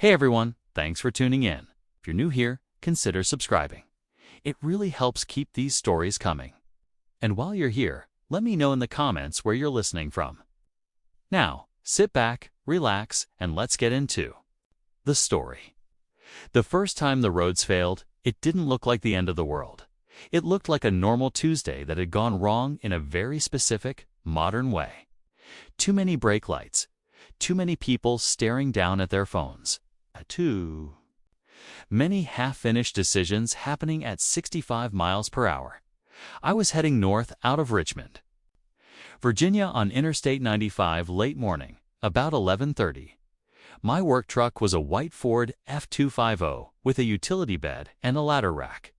Hey everyone, thanks for tuning in. If you're new here, consider subscribing. It really helps keep these stories coming. And while you're here, let me know in the comments where you're listening from. Now, sit back, relax, and let's get into the story. The first time the roads failed, it didn't look like the end of the world. It looked like a normal Tuesday that had gone wrong in a very specific, modern way. Too many brake lights. Too many people staring down at their phones. Too many half-finished decisions happening at 65 miles per hour. I was heading north out of Richmond, Virginia on Interstate 95 late morning, about 11:30. My work truck was a white Ford F250 with a utility bed and a ladder rack.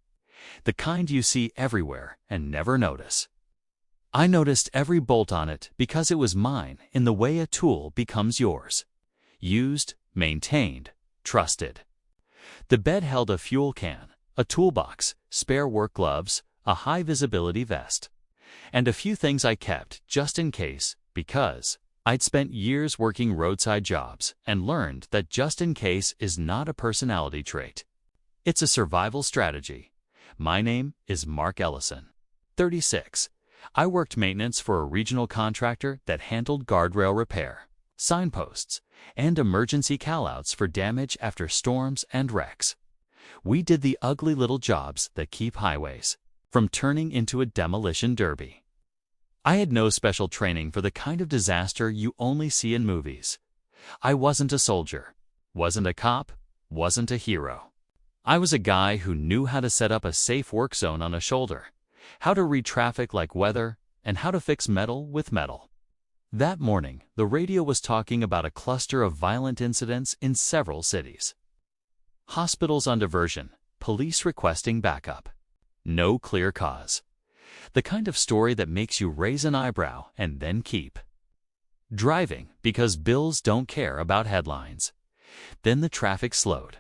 The kind you see everywhere and never notice. I noticed every bolt on it because it was mine in the way a tool becomes yours. Used, maintained, trusted. The bed held a fuel can, a toolbox, spare work gloves, a high-visibility vest, and a few things I kept just in case, because I'd spent years working roadside jobs and learned that just in case is not a personality trait. It's a survival strategy. My name is Mark Ellison, 36. I worked maintenance for a regional contractor that handled guardrail repair, signposts, and emergency callouts for damage after storms and wrecks. We did the ugly little jobs that keep highways from turning into a demolition derby. I had no special training for the kind of disaster you only see in movies. I wasn't a soldier, wasn't a cop, wasn't a hero. I was a guy who knew how to set up a safe work zone on a shoulder, how to read traffic like weather, and how to fix metal with metal. That morning, the radio was talking about a cluster of violent incidents in several cities. Hospitals on diversion, police requesting backup. No clear cause. The kind of story that makes you raise an eyebrow and then keep driving because bills don't care about headlines. Then the traffic slowed.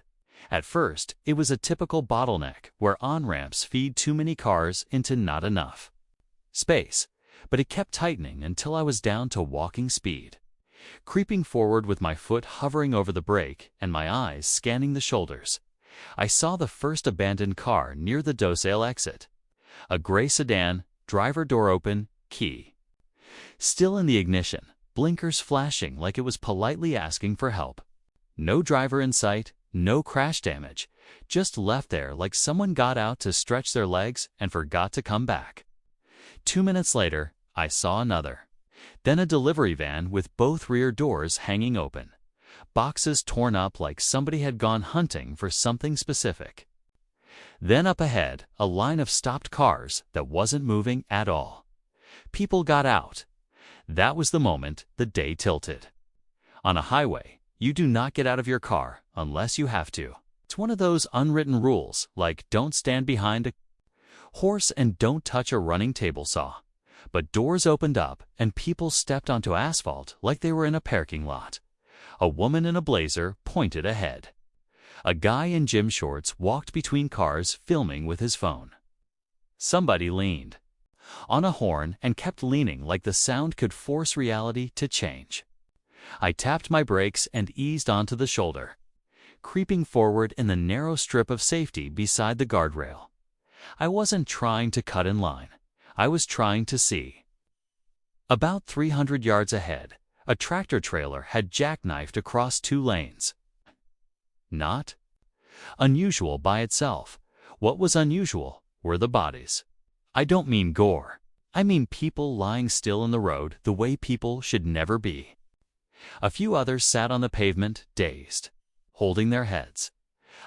At first, it was a typical bottleneck where on-ramps feed too many cars into not enough space, but it kept tightening until I was down to walking speed, creeping forward with my foot hovering over the brake and my eyes scanning the shoulders. I saw the first abandoned car near the Docale exit. A gray sedan, driver door open, key still in the ignition, blinkers flashing like it was politely asking for help. No driver in sight, no crash damage, just left there like someone got out to stretch their legs and forgot to come back. 2 minutes later, I saw another. Then a delivery van with both rear doors hanging open. Boxes torn up like somebody had gone hunting for something specific. Then up ahead, a line of stopped cars that wasn't moving at all. People got out. That was the moment the day tilted. On a highway, you do not get out of your car unless you have to. It's one of those unwritten rules, like don't stand behind a horse and don't touch a running table saw. But doors opened up and people stepped onto asphalt like they were in a parking lot. A woman in a blazer pointed ahead. A guy in gym shorts walked between cars filming with his phone. Somebody leaned on a horn and kept leaning like the sound could force reality to change. I tapped my brakes and eased onto the shoulder, creeping forward in the narrow strip of safety beside the guardrail. I wasn't trying to cut in line. I was trying to see. About 300 yards ahead, a tractor trailer had jackknifed across 2 lanes. Not unusual by itself. What was unusual were the bodies. I don't mean gore. I mean people lying still in the road the way people should never be. A few others sat on the pavement, dazed, holding their heads.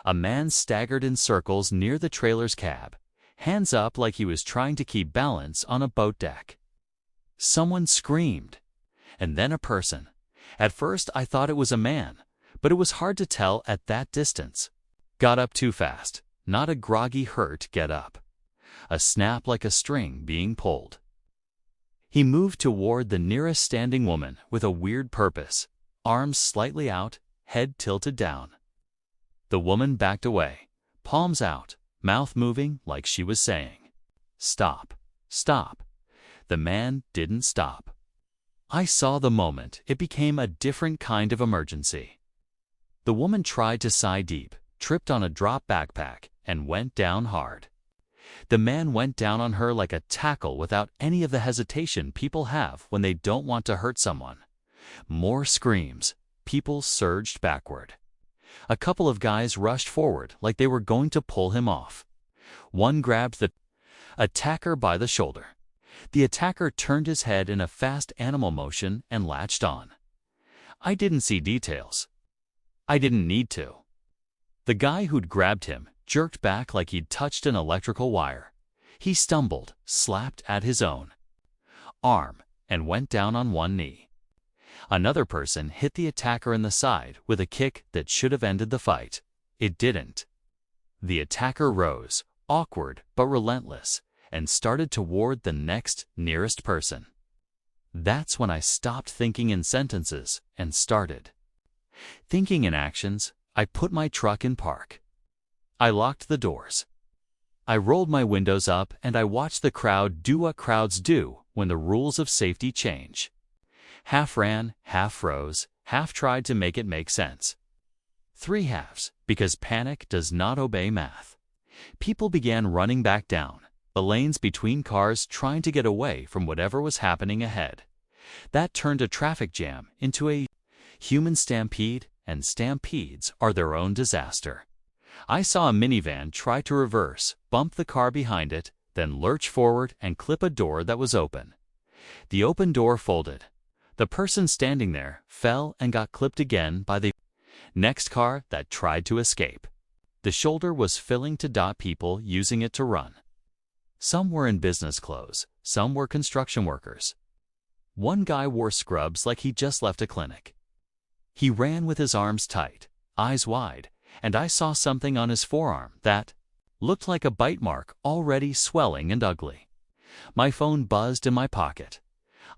A man staggered in circles near the trailer's cab, hands up like he was trying to keep balance on a boat deck. Someone screamed, and then a person. At first I thought it was a man, but it was hard to tell at that distance. Got up too fast, not a groggy hurt get up. A snap like a string being pulled. He moved toward the nearest standing woman with a weird purpose, arms slightly out, head tilted down. The woman backed away, palms out, mouth moving like she was saying, "Stop, stop." The man didn't stop. I saw the moment it became a different kind of emergency. The woman tried to sigh deep, tripped on a drop backpack, and went down hard. The man went down on her like a tackle without any of the hesitation people have when they don't want to hurt someone. More screams. People surged backward. A couple of guys rushed forward like they were going to pull him off. One grabbed the attacker by the shoulder. The attacker turned his head in a fast animal motion and latched on. I didn't see details. I didn't need to. The guy who'd grabbed him jerked back like he'd touched an electrical wire. He stumbled, slapped at his own arm, and went down on one knee. Another person hit the attacker in the side with a kick that should have ended the fight. It didn't. The attacker rose, awkward but relentless, and started toward the next nearest person. That's when I stopped thinking in sentences and started thinking in actions. I put my truck in park. I locked the doors. I rolled my windows up and I watched the crowd do what crowds do when the rules of safety change. Half ran, half froze, half tried to make it make sense. 3 halves, because panic does not obey math. People began running back down the lanes between cars, trying to get away from whatever was happening ahead. That turned a traffic jam into a human stampede, and stampedes are their own disaster. I saw a minivan try to reverse, bump the car behind it, then lurch forward and clip a door that was open. The open door folded. The person standing there fell and got clipped again by the next car that tried to escape. The shoulder was filling to dot people using it to run. Some were in business clothes, some were construction workers. One guy wore scrubs like he just left a clinic. He ran with his arms tight, eyes wide, and I saw something on his forearm that looked like a bite mark already swelling and ugly. My phone buzzed in my pocket.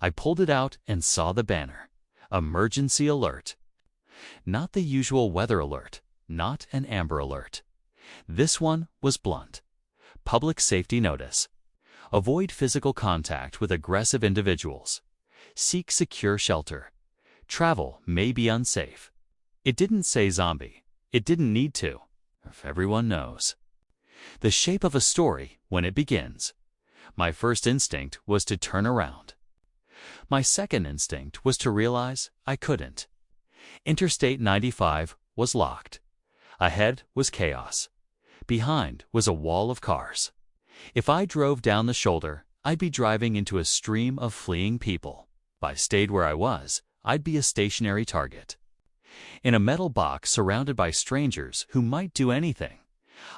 I pulled it out and saw the banner. Emergency alert. Not the usual weather alert, not an Amber Alert. This one was blunt. Public safety notice. Avoid physical contact with aggressive individuals. Seek secure shelter. Travel may be unsafe. It didn't say zombie. It didn't need to. If everyone knows. The shape of a story when it begins. My first instinct was to turn around. My second instinct was to realize I couldn't. Interstate 95 was locked. Ahead was chaos. Behind was a wall of cars. If I drove down the shoulder, I'd be driving into a stream of fleeing people. If I stayed where I was, I'd be a stationary target. In a metal box surrounded by strangers who might do anything.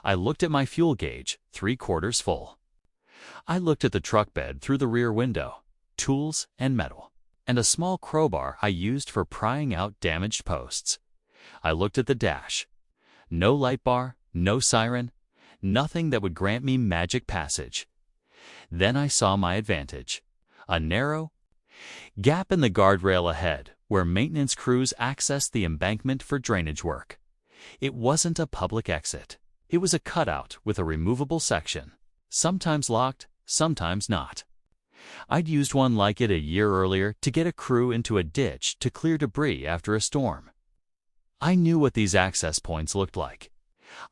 I looked at my fuel gauge, 3/4 full. I looked at the truck bed through the rear window, tools and metal, and a small crowbar I used for prying out damaged posts. I looked at the dash. No light bar, no siren, nothing that would grant me magic passage. Then I saw my advantage. A narrow gap in the guardrail ahead, where maintenance crews accessed the embankment for drainage work. It wasn't a public exit. It was a cutout with a removable section, sometimes locked, sometimes not. I'd used one like it a year earlier to get a crew into a ditch to clear debris after a storm. I knew what these access points looked like.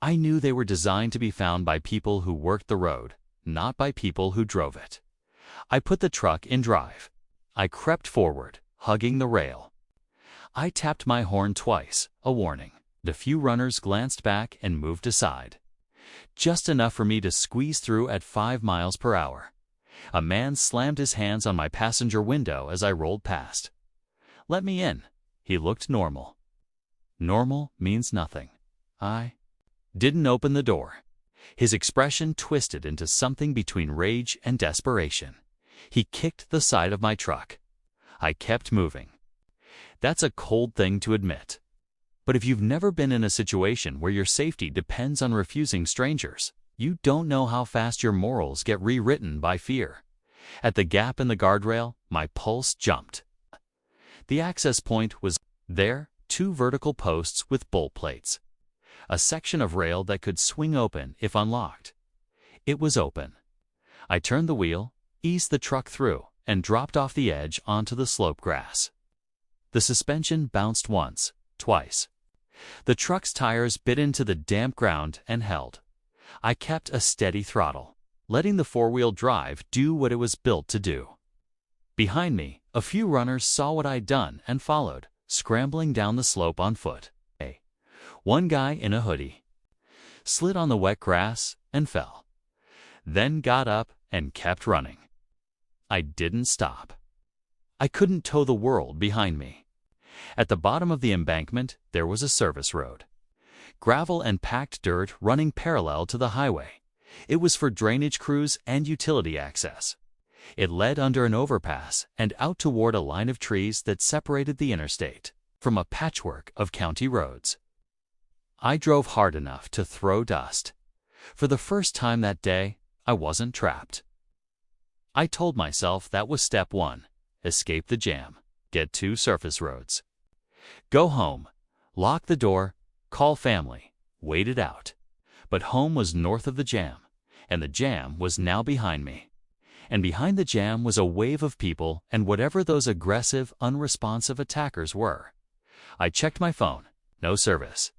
I knew they were designed to be found by people who worked the road, not by people who drove it. I put the truck in drive. I crept forward, hugging the rail. I tapped my horn twice, a warning. The few runners glanced back and moved aside. Just enough for me to squeeze through at 5 miles per hour. A man slammed his hands on my passenger window as I rolled past. Let me in. He looked normal. Normal means nothing. I didn't open the door. His expression twisted into something between rage and desperation. He kicked the side of my truck. I kept moving. That's a cold thing to admit. But if you've never been in a situation where your safety depends on refusing strangers, you don't know how fast your morals get rewritten by fear. At the gap in the guardrail, my pulse jumped. The access point was there, 2 vertical posts with bolt plates. A section of rail that could swing open if unlocked. It was open. I turned the wheel, eased the truck through, and dropped off the edge onto the slope grass. The suspension bounced once, twice. The truck's tires bit into the damp ground and held. I kept a steady throttle, letting the four-wheel drive do what it was built to do. Behind me, a few runners saw what I'd done and followed, scrambling down the slope on foot. One guy in a hoodie slid on the wet grass and fell, then got up and kept running. I didn't stop. I couldn't tow the world behind me. At the bottom of the embankment, there was a service road. Gravel and packed dirt running parallel to the highway. It was for drainage crews and utility access. It led under an overpass and out toward a line of trees that separated the interstate from a patchwork of county roads. I drove hard enough to throw dust. For the first time that day, I wasn't trapped. I told myself that was step one: escape the jam, get 2 surface roads. Go home, lock the door, call family, wait it out. But home was north of the jam, and the jam was now behind me. And behind the jam was a wave of people and whatever those aggressive, unresponsive attackers were. I checked my phone. No service.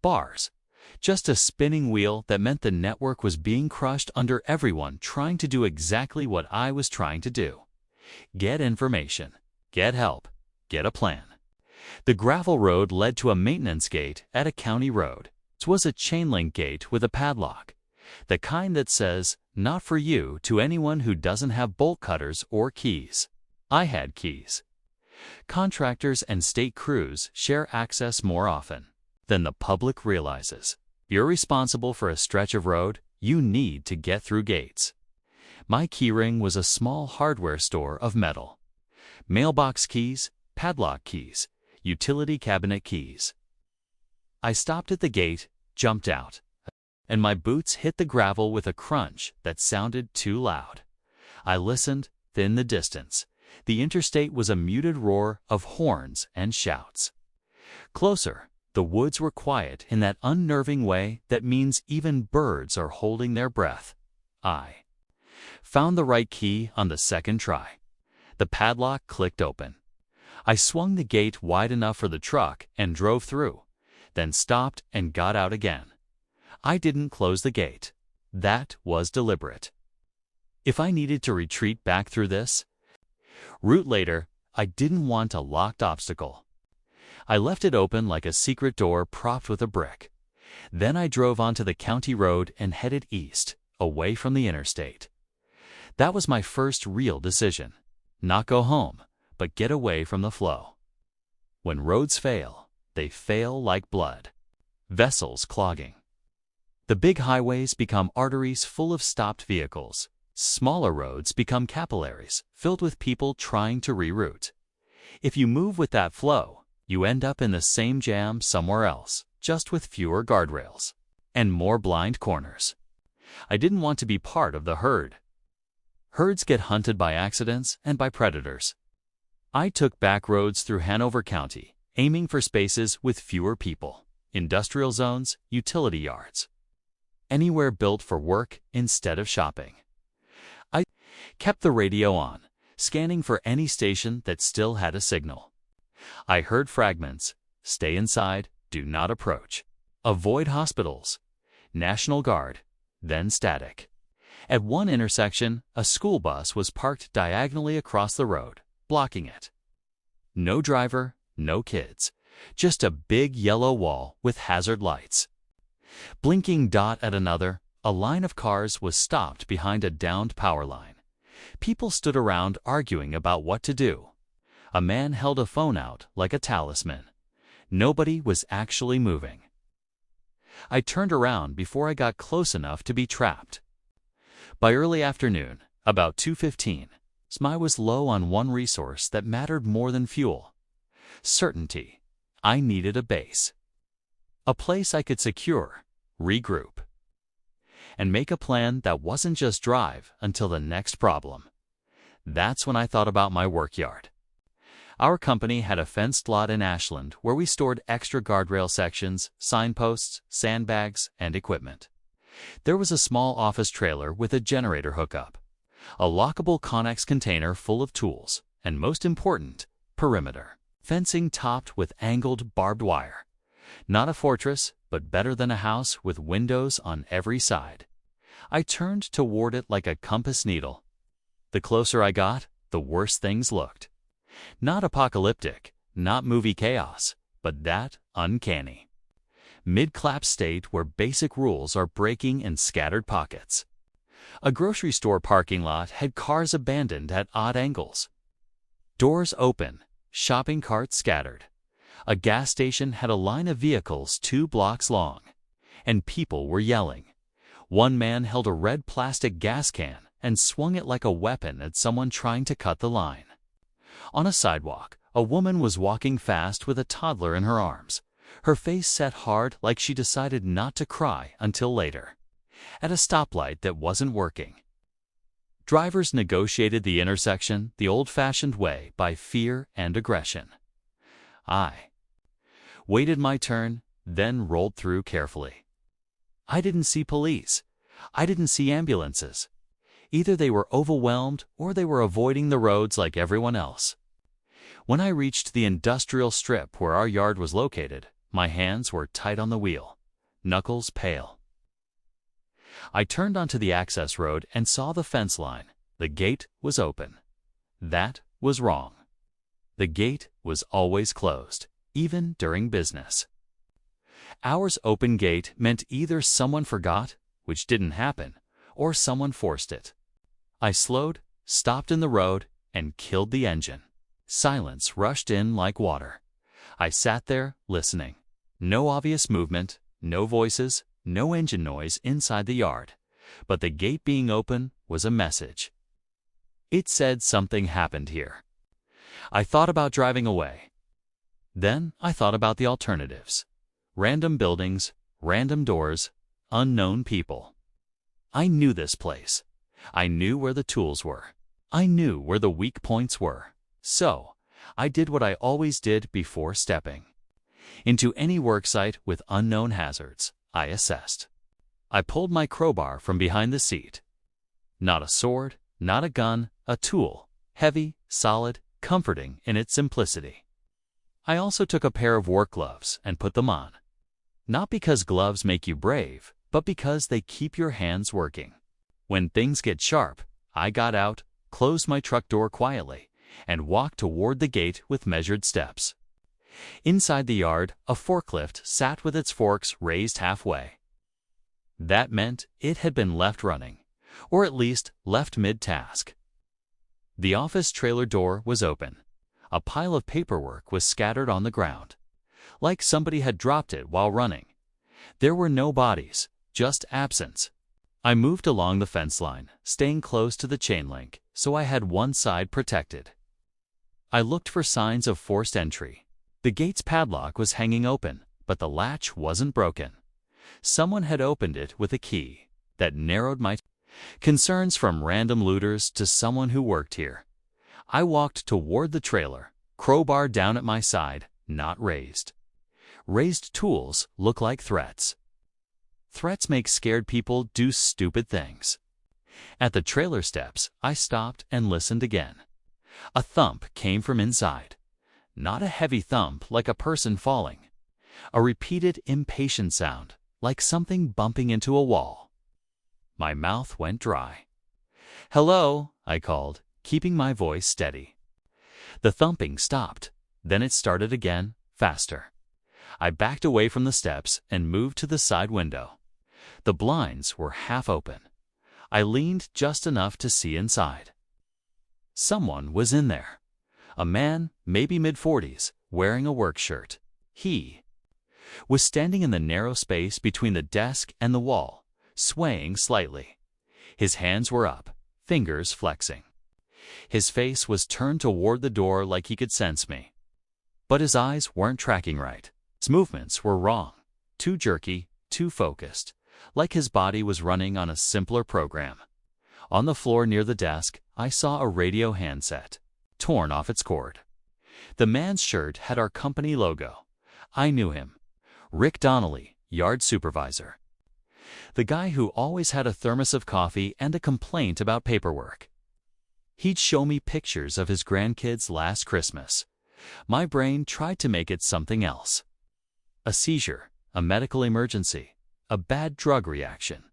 Bars. Just a spinning wheel that meant the network was being crushed under everyone trying to do exactly what I was trying to do. Get information, get help, get a plan. The gravel road led to a maintenance gate at a county road. It was a chain-link gate with a padlock, the kind that says, "Not for you," to anyone who doesn't have bolt cutters or keys. I had keys. Contractors and state crews share access more often than the public realizes. You're responsible for a stretch of road, you need to get through gates. My keyring was a small hardware store of metal. Mailbox keys, padlock keys, utility cabinet keys. I stopped at the gate, jumped out, and my boots hit the gravel with a crunch that sounded too loud. I listened, in the distance. The interstate was a muted roar of horns and shouts. Closer, the woods were quiet in that unnerving way that means even birds are holding their breath. I found the right key on the second try. The padlock clicked open. I swung the gate wide enough for the truck and drove through, then stopped and got out again. I didn't close the gate. That was deliberate. If I needed to retreat back through this route later, I didn't want a locked obstacle. I left it open like a secret door propped with a brick. Then I drove onto the county road and headed east, away from the interstate. That was my first real decision. Not go home, but get away from the flow. When roads fail, they fail like blood. Vessels clogging. The big highways become arteries full of stopped vehicles. Smaller roads become capillaries, filled with people trying to reroute. If you move with that flow, you end up in the same jam somewhere else, just with fewer guardrails and more blind corners. I didn't want to be part of the herd. Herds get hunted by accidents and by predators. I took back roads through Hanover County, aiming for spaces with fewer people, industrial zones, utility yards, anywhere built for work instead of shopping. I kept the radio on, scanning for any station that still had a signal. I heard fragments: stay inside, do not approach, avoid hospitals, National Guard, then static. At one intersection, a school bus was parked diagonally across the road, blocking it. No driver, no kids, just a big yellow wall with hazard lights. Blinking dot at another, a line of cars was stopped behind a downed power line. People stood around arguing about what to do. A man held a phone out like a talisman. Nobody was actually moving. I turned around before I got close enough to be trapped. By early afternoon, about 2:15, I was low on one resource that mattered more than fuel: certainty. I needed a base. A place I could secure, regroup, and make a plan that wasn't just drive until the next problem. That's when I thought about my work yard. Our company had a fenced lot in Ashland where we stored extra guardrail sections, signposts, sandbags, and equipment. There was a small office trailer with a generator hookup, a lockable Connex container full of tools, and most important, perimeter fencing topped with angled barbed wire. Not a fortress, but better than a house with windows on every side. I turned toward it like a compass needle. The closer I got, the worse things looked. Not apocalyptic, not movie chaos, but that uncanny. Mid-collapse state where basic rules are breaking in scattered pockets. A grocery store parking lot had cars abandoned at odd angles. Doors open, shopping carts scattered. A gas station had a line of vehicles 2 blocks long, and people were yelling. One man held a red plastic gas can and swung it like a weapon at someone trying to cut the line. On a sidewalk, a woman was walking fast with a toddler in her arms, her face set hard like she decided not to cry until later. At a stoplight that wasn't working. Drivers negotiated the intersection the old-fashioned way by fear and aggression. I waited my turn, then rolled through carefully. I didn't see police. I didn't see ambulances. Either they were overwhelmed or they were avoiding the roads like everyone else. When I reached the industrial strip where our yard was located, my hands were tight on the wheel, knuckles pale. I turned onto the access road and saw the fence line. The gate was open. That was wrong. The gate was always closed, even during business. Ours open gate meant either someone forgot, which didn't happen, or someone forced it. I slowed, stopped in the road, and killed the engine. Silence rushed in like water. I sat there, listening. No obvious movement, no voices, no engine noise inside the yard. But the gate being open was a message. It said something happened here. I thought about driving away. Then I thought about the alternatives. Random buildings, random doors, unknown people. I knew this place. I knew where the tools were. I knew where the weak points were. So, I did what I always did before stepping into any worksite with unknown hazards. I assessed. I pulled my crowbar from behind the seat. Not a sword, not a gun, a tool, heavy, solid, comforting in its simplicity. I also took a pair of work gloves and put them on. Not because gloves make you brave, but because they keep your hands working. When things get sharp, I got out, closed my truck door quietly, and walked toward the gate with measured steps. Inside the yard, a forklift sat with its forks raised halfway. That meant it had been left running, or at least left mid-task. The office trailer door was open. A pile of paperwork was scattered on the ground, like somebody had dropped it while running. There were no bodies, just absence. I moved along the fence line, staying close to the chain link, so I had one side protected. I looked for signs of forced entry. The gate's padlock was hanging open, but the latch wasn't broken. Someone had opened it with a key. That narrowed my concerns from random looters to someone who worked here. I walked toward the trailer, crowbar down at my side, not raised. Raised tools look like threats. Threats make scared people do stupid things. At the trailer steps, I stopped and listened again. A thump came from inside. Not a heavy thump like a person falling. A repeated, impatient sound, like something bumping into a wall. My mouth went dry. "Hello," I called, keeping my voice steady. The thumping stopped. Then it started again, faster. I backed away from the steps and moved to the side window. The blinds were half open. I leaned just enough to see inside. Someone was in there. A man, maybe mid-40s, wearing a work shirt. He was standing in the narrow space between the desk and the wall, swaying slightly. His hands were up, fingers flexing. His face was turned toward the door like he could sense me. But his eyes weren't tracking right. His movements were wrong, too jerky, too focused, like his body was running on a simpler program. On the floor near the desk, I saw a radio handset, torn off its cord. The man's shirt had our company logo. I knew him. Rick Donnelly, yard supervisor. The guy who always had a thermos of coffee and a complaint about paperwork. He'd show me pictures of his grandkids last Christmas. My brain tried to make it something else. a seizure, a medical emergency, a bad drug reaction.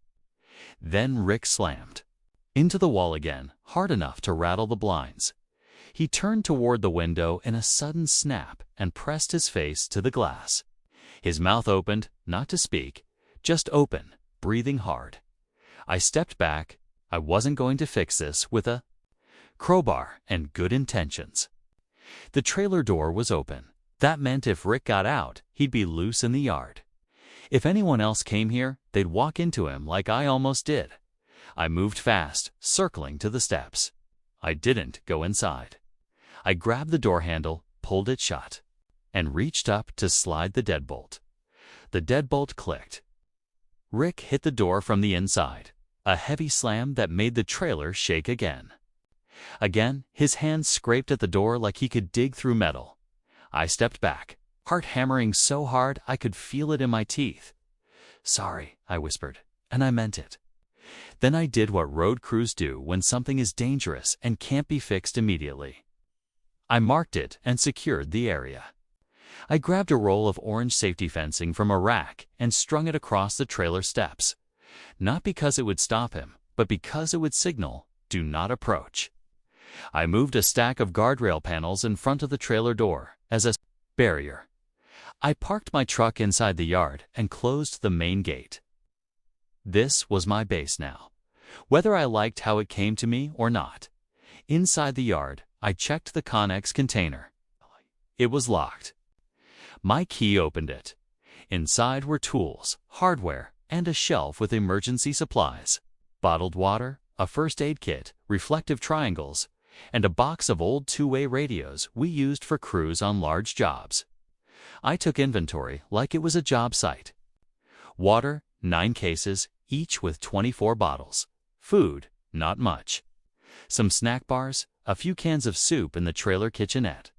Then Rick slammed into the wall again, hard enough to rattle the blinds. He turned toward the window in a sudden snap and pressed his face to the glass. His mouth opened, not to speak, just open, breathing hard. I stepped back. I wasn't going to fix this with a crowbar and good intentions. The trailer door was open. That meant if Rick got out, he'd be loose in the yard. If anyone else came here, they'd walk into him like I almost did. I moved fast, circling to the steps. I didn't go inside. I grabbed the door handle, pulled it shut, and reached up to slide the deadbolt. The deadbolt clicked. Rick hit the door from the inside, a heavy slam that made the trailer shake again. Again, his hand scraped at the door like he could dig through metal. I stepped back, heart hammering so hard I could feel it in my teeth. "Sorry," I whispered, and I meant it. Then I did what road crews do when something is dangerous and can't be fixed immediately. I marked it and secured the area. I grabbed a roll of orange safety fencing from a rack and strung it across the trailer steps. Not because it would stop him, but because it would signal, "Do not approach." I moved a stack of guardrail panels in front of the trailer door as a barrier. I parked my truck inside the yard and closed the main gate. This was my base now, whether I liked how it came to me or not. Inside the yard, I checked the Connex container. It was locked. My key opened it. Inside were tools, hardware, and a shelf with emergency supplies. Bottled water, a first aid kit, reflective triangles, and a box of old two-way radios we used for crews on large jobs. I took inventory like it was a job site. Water, 9 cases, each with 24 bottles. Food, not much. Some snack bars, a few cans of soup in the trailer kitchenette.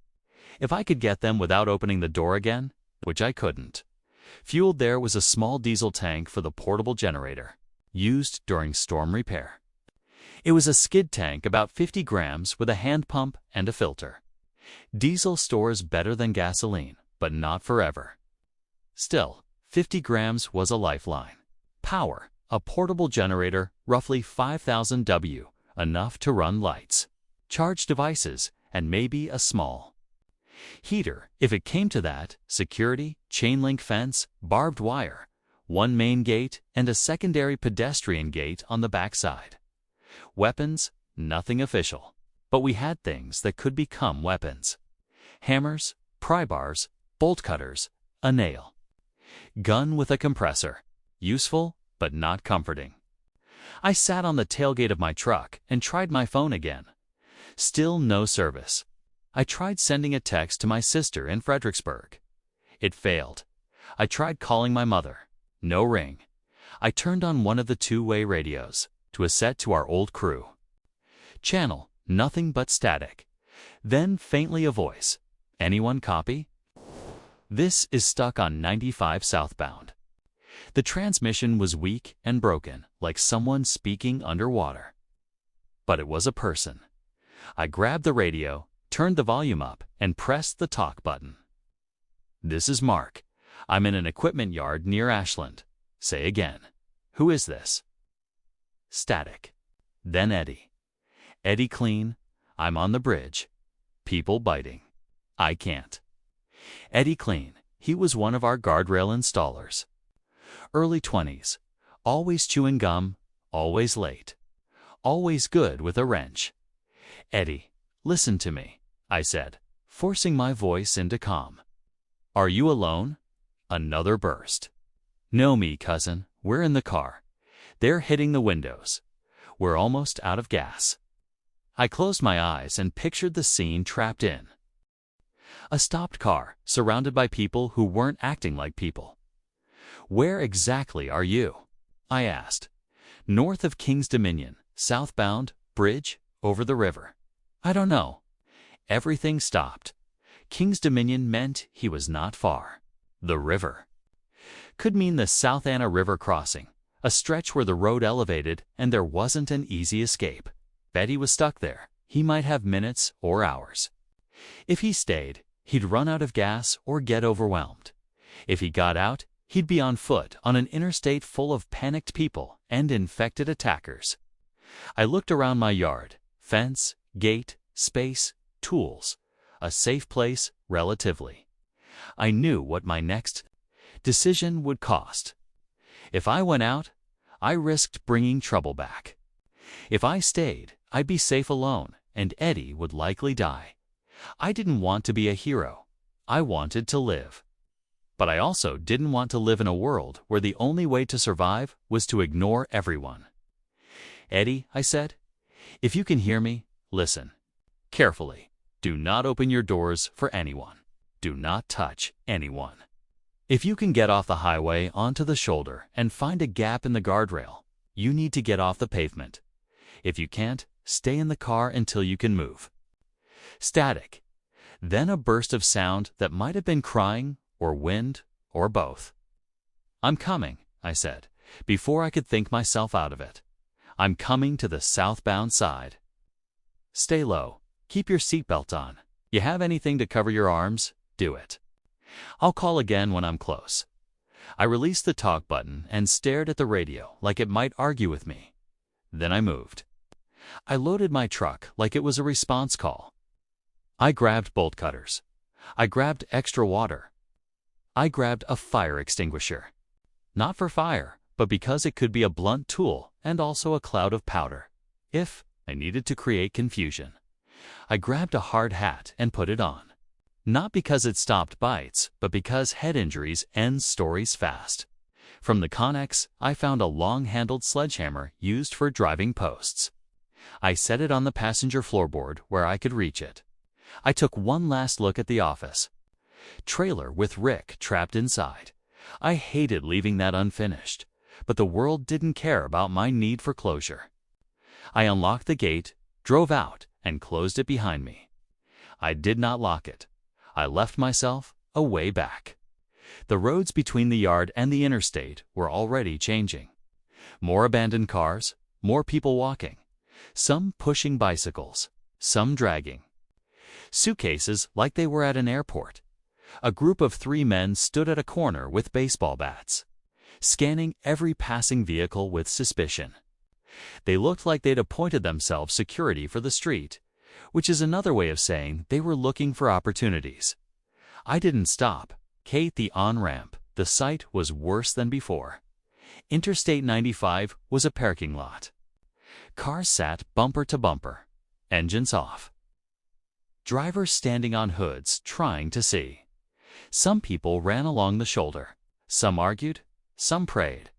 If I could get them without opening the door again, which I couldn't. Fueled there was a small diesel tank for the portable generator, used during storm repair. It was a skid tank about 50 grams with a hand pump and a filter. Diesel stores better than gasoline, but not forever. Still, 50 grams was a lifeline. Power, a portable generator, roughly 5,000 W, enough to run lights, charge devices, and maybe a small heater, if it came to that. Security, chain link fence, barbed wire, 1 main gate, and a secondary pedestrian gate on the backside. Weapons, nothing official, but we had things that could become weapons. Hammers, pry bars, bolt cutters, a nail. Gun with a compressor, useful but not comforting. I sat on the tailgate of my truck and tried my phone again. Still no service. I tried sending a text to my sister in Fredericksburg. It failed. I tried calling my mother. No ring. I turned on one of the two-way radios to a set to our old crew. Channel, nothing but static. Then faintly a voice. "Anyone copy? This is stuck on 95 southbound." The transmission was weak and broken, like someone speaking underwater. But it was a person. I grabbed the radio, turned the volume up, and pressed the talk button. "This is Mark. I'm in an equipment yard near Ashland." Say again. "Who is this?" Static. Then Eddie. "Eddie Clean. I'm on the bridge. People biting. I can't." Eddie Clean. He was one of our guardrail installers. Early 20s. Always chewing gum. Always late. Always good with a wrench. "Eddie, listen to me," I said, forcing my voice into calm. "Are you alone?" Another burst. "No, me, cousin. We're in the car. They're hitting the windows. We're almost out of gas." I closed my eyes and pictured the scene trapped in a stopped car, surrounded by people who weren't acting like people. "Where exactly are you?" I asked. "North of King's Dominion, southbound, bridge, over the river." "I don't know." Everything stopped. King's Dominion meant he was not far. The river could mean the South Anna River crossing, a stretch where the road elevated and there wasn't an easy escape. Bet he was stuck there. He might have minutes or hours. If he stayed, he'd run out of gas or get overwhelmed. If he got out, he'd be on foot on an interstate full of panicked people and infected attackers. I looked around my yard: fence, gate, space, tools. A safe place, relatively. I knew what my next decision would cost. If I went out, I risked bringing trouble back. If I stayed, I'd be safe alone, and Eddie would likely die. I didn't want to be a hero. I wanted to live. But I also didn't want to live in a world where the only way to survive was to ignore everyone. "Eddie," I said, "if you can hear me, listen carefully. Do not open your doors for anyone. Do not touch anyone. If you can get off the highway onto the shoulder and find a gap in the guardrail, you need to get off the pavement. If you can't, stay in the car until you can move." Static. Then a burst of sound that might have been crying or wind or both. "I'm coming," I said, before I could think myself out of it. "I'm coming to the southbound side. Stay low. Keep your seatbelt on. You have anything to cover your arms? Do it. I'll call again when I'm close." I released the talk button and stared at the radio like it might argue with me. Then I moved. I loaded my truck like it was a response call. I grabbed bolt cutters. I grabbed extra water. I grabbed a fire extinguisher. Not for fire, but because it could be a blunt tool and also a cloud of powder, if I needed to create confusion. I grabbed a hard hat and put it on. Not because it stopped bites, but because head injuries end stories fast. From the Connex, I found a long-handled sledgehammer used for driving posts. I set it on the passenger floorboard where I could reach it. I took one last look at the office. Trailer with Rick trapped inside. I hated leaving that unfinished, but the world didn't care about my need for closure. I unlocked the gate, drove out, and closed it behind me. I did not lock it. I left myself a way back. The roads between the yard and the interstate were already changing. More abandoned cars, more people walking, some pushing bicycles, some dragging suitcases like they were at an airport. A group of 3 men stood at a corner with baseball bats, scanning every passing vehicle with suspicion. They looked like they'd appointed themselves security for the street, which is another way of saying they were looking for opportunities. I didn't stop. Kate, the on-ramp, the sight was worse than before. Interstate 95 was a parking lot. Cars sat bumper to bumper, engines off. Drivers standing on hoods trying to see. Some people ran along the shoulder. Some argued, some prayed.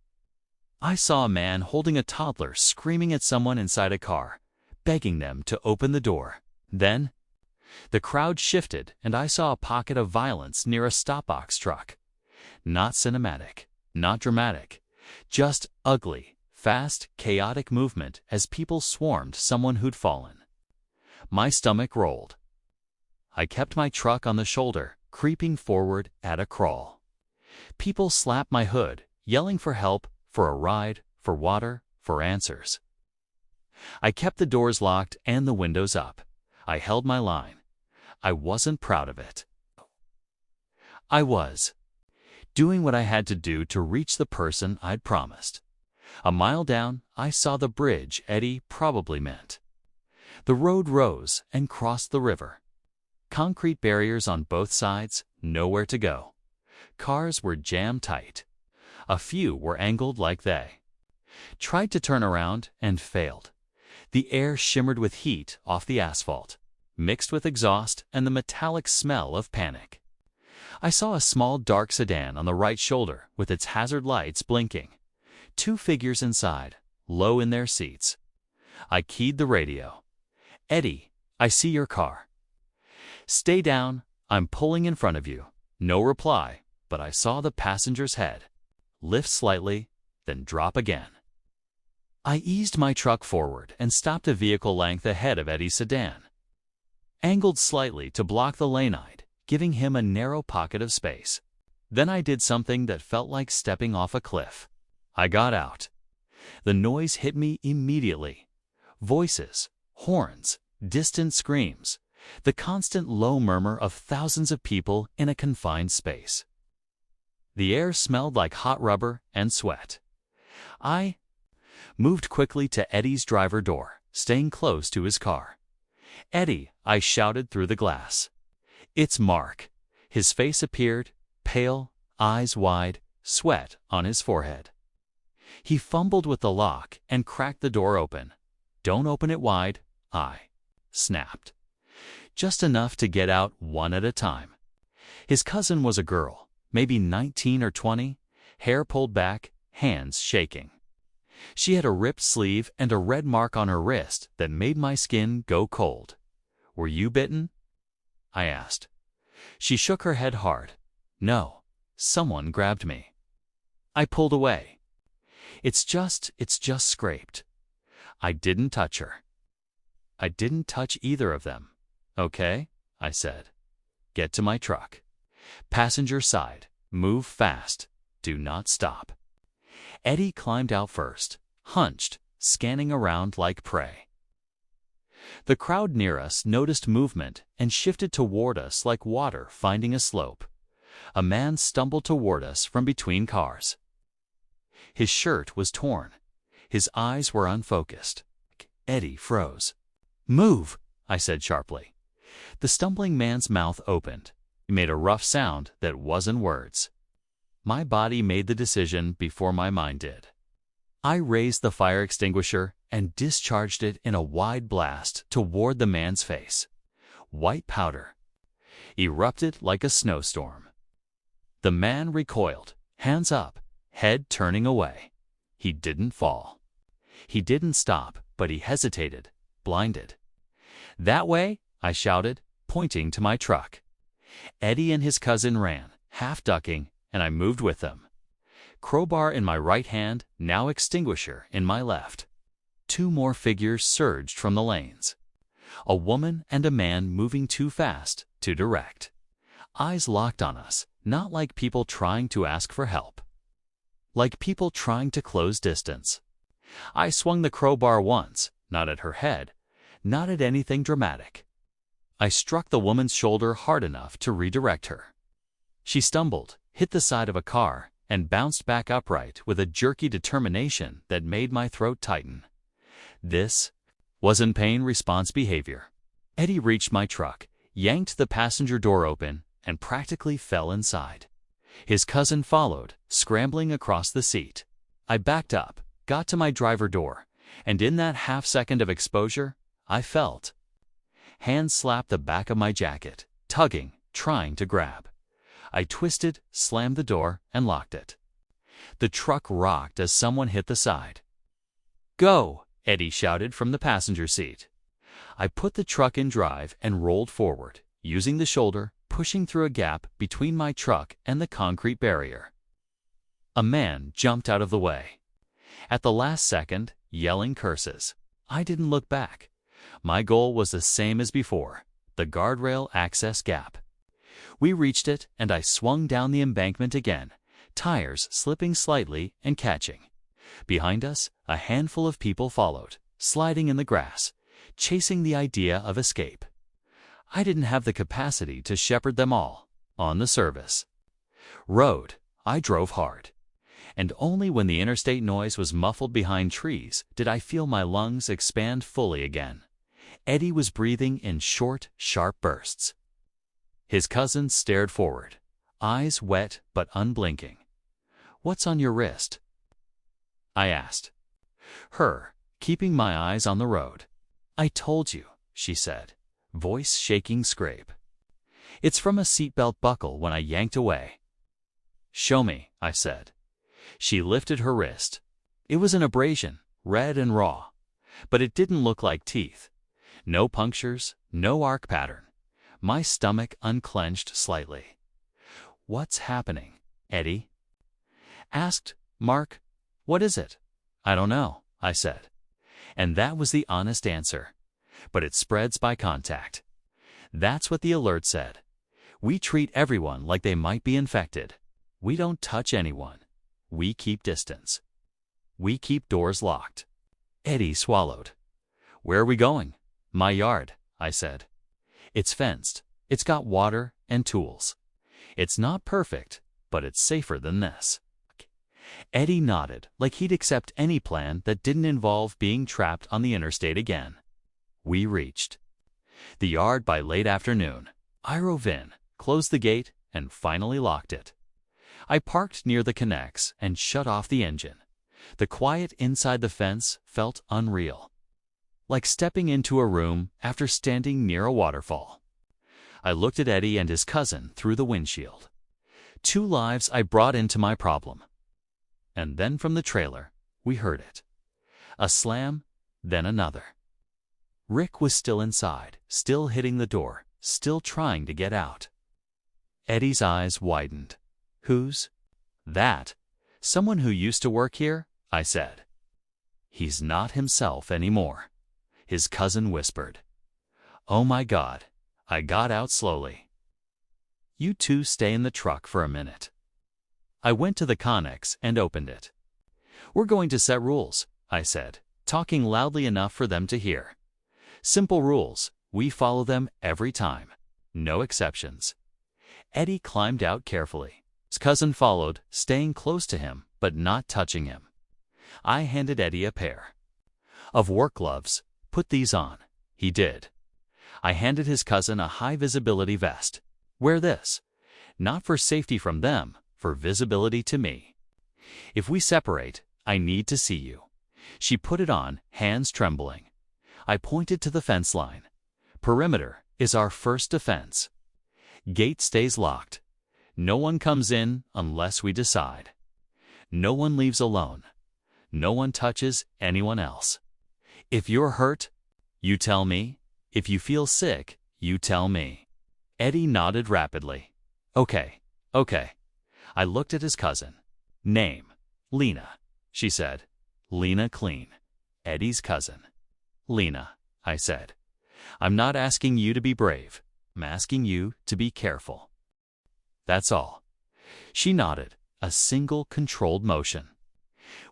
I saw a man holding a toddler screaming at someone inside a car, begging them to open the door. Then, the crowd shifted and I saw a pocket of violence near a stopbox truck. Not cinematic, not dramatic, just ugly, fast, chaotic movement as people swarmed someone who'd fallen. My stomach rolled. I kept my truck on the shoulder, creeping forward at a crawl. People slapped my hood, yelling for help, for a ride, for water, for answers. I kept the doors locked and the windows up. I held my line. I wasn't proud of it. I was doing what I had to do to reach the person I'd promised. A mile down, I saw the bridge Eddie probably meant. The road rose and crossed the river. Concrete barriers on both sides, nowhere to go. Cars were jammed tight. A few were angled like they tried to turn around and failed. The air shimmered with heat off the asphalt, mixed with exhaust and the metallic smell of panic. I saw a small dark sedan on the right shoulder with its hazard lights blinking. 2 figures inside, low in their seats. I keyed the radio. "Eddie, I see your car." "Stay down, I'm pulling in front of you." No reply, but I saw the passenger's head lift slightly, then drop again. I eased my truck forward and stopped a vehicle length ahead of Eddie's sedan. Angled slightly to block the lane-ide, giving him a narrow pocket of space. Then I did something that felt like stepping off a cliff. I got out. The noise hit me immediately. Voices, horns, distant screams, the constant low murmur of thousands of people in a confined space. The air smelled like hot rubber and sweat. I moved quickly to Eddie's driver door, staying close to his car. "Eddie," I shouted through the glass. "It's Mark." His face appeared, pale, eyes wide, sweat on his forehead. He fumbled with the lock and cracked the door open. "Don't open it wide," I snapped. "Just enough to get out one at a time." His cousin was a girl, maybe 19 or 20, hair pulled back, hands shaking. She had a ripped sleeve and a red mark on her wrist that made my skin go cold. "Were you bitten?" I asked. She shook her head hard. "No, someone grabbed me." I pulled away. It's just scraped." I didn't touch her. I didn't touch either of them. "Okay," I said. "Get to my truck. Passenger side. Move fast. Do not stop." Eddie climbed out first, hunched, scanning around like prey. The crowd near us noticed movement and shifted toward us like water finding a slope. A man stumbled toward us from between cars. His shirt was torn. His eyes were unfocused. Eddie froze. "Move," I said sharply. The stumbling man's mouth opened. He made a rough sound that wasn't words. My body made the decision before my mind did. I raised the fire extinguisher and discharged it in a wide blast toward the man's face. White powder erupted like a snowstorm. The man recoiled, hands up, head turning away. He didn't fall. He didn't stop, but he hesitated, blinded. "That way," I shouted, pointing to my truck. Eddie and his cousin ran, half ducking, and I moved with them. Crowbar in my right hand, now extinguisher in my left. Two more figures surged from the lanes. A woman and a man moving too fast to direct. Eyes locked on us, not like people trying to ask for help. Like people trying to close distance. I swung the crowbar once, not at her head, not at anything dramatic. I struck the woman's shoulder hard enough to redirect her. She stumbled, hit the side of a car, and bounced back upright with a jerky determination that made my throat tighten. This wasn't pain response behavior. Eddie reached my truck, yanked the passenger door open, and practically fell inside. His cousin followed, scrambling across the seat. I backed up, got to my driver door, and in that half second of exposure, I felt hands slap the back of my jacket, tugging, trying to grab. I twisted, slammed the door, and locked it. The truck rocked as someone hit the side. "Go!" Eddie shouted from the passenger seat. I put the truck in drive and rolled forward, using the shoulder, pushing through a gap between my truck and the concrete barrier. A man jumped out of the way. At the last second, yelling curses. I didn't look back. My goal was the same as before, the guardrail access gap. We reached it, and I swung down the embankment again, tires slipping slightly and catching. Behind us, a handful of people followed, sliding in the grass, chasing the idea of escape. I didn't have the capacity to shepherd them all, on the service. Road, I drove hard. And only when the interstate noise was muffled behind trees did I feel my lungs expand fully again. Eddie was breathing in short, sharp bursts. His cousin stared forward, eyes wet but unblinking. "What's on your wrist?" I asked. Her, keeping my eyes on the road. "I told you," she said, voice shaking scrape. "It's from a seatbelt buckle when I yanked away." "Show me," I said. She lifted her wrist. It was an abrasion, red and raw, but it didn't look like teeth. No punctures, no arc pattern. My stomach unclenched slightly. "What's happening, Eddie?" asked Mark. "What is it?" "I don't know," I said. And that was the honest answer. But it spreads by contact. That's what the alert said. We treat everyone like they might be infected. We don't touch anyone. We keep distance. We keep doors locked. Eddie swallowed. "Where are we going?" "My yard," I said. "It's fenced. It's got water and tools. It's not perfect, but it's safer than this." Eddie nodded, like he'd accept any plan that didn't involve being trapped on the interstate again. We reached the yard by late afternoon. I drove in, closed the gate, and finally locked it. I parked near the connects and shut off the engine. The quiet inside the fence felt unreal, like stepping into a room after standing near a waterfall. I looked at Eddie and his cousin through the windshield. 2 lives I brought into my problem. And then from the trailer, we heard it. A slam, then another. Rick was still inside, still hitting the door, still trying to get out. Eddie's eyes widened. "Who's that?" "Someone who used to work here," I said. "He's not himself anymore," his cousin whispered. "Oh my God." I got out slowly. "You two stay in the truck for a minute." I went to the Connex and opened it. "We're going to set rules," I said, talking loudly enough for them to hear. "Simple rules. We follow them every time. No exceptions." Eddie climbed out carefully. His cousin followed, staying close to him, but not touching him. I handed Eddie a pair of work gloves. "Put these on." He did. I handed his cousin a high-visibility vest. "Wear this. Not for safety from them, for visibility to me. If we separate, I need to see you." She put it on, hands trembling. I pointed to the fence line. "Perimeter is our first defense. Gate stays locked. No one comes in unless we decide. No one leaves alone. No one touches anyone else. If you're hurt, you tell me. If you feel sick, you tell me." Eddie nodded rapidly. Okay. I looked at his cousin. "Name?" "Lena," she said. "Lena Clean, Eddie's cousin." "Lena," I said. "I'm not asking you to be brave. I'm asking you to be careful. That's all." She nodded, a single controlled motion.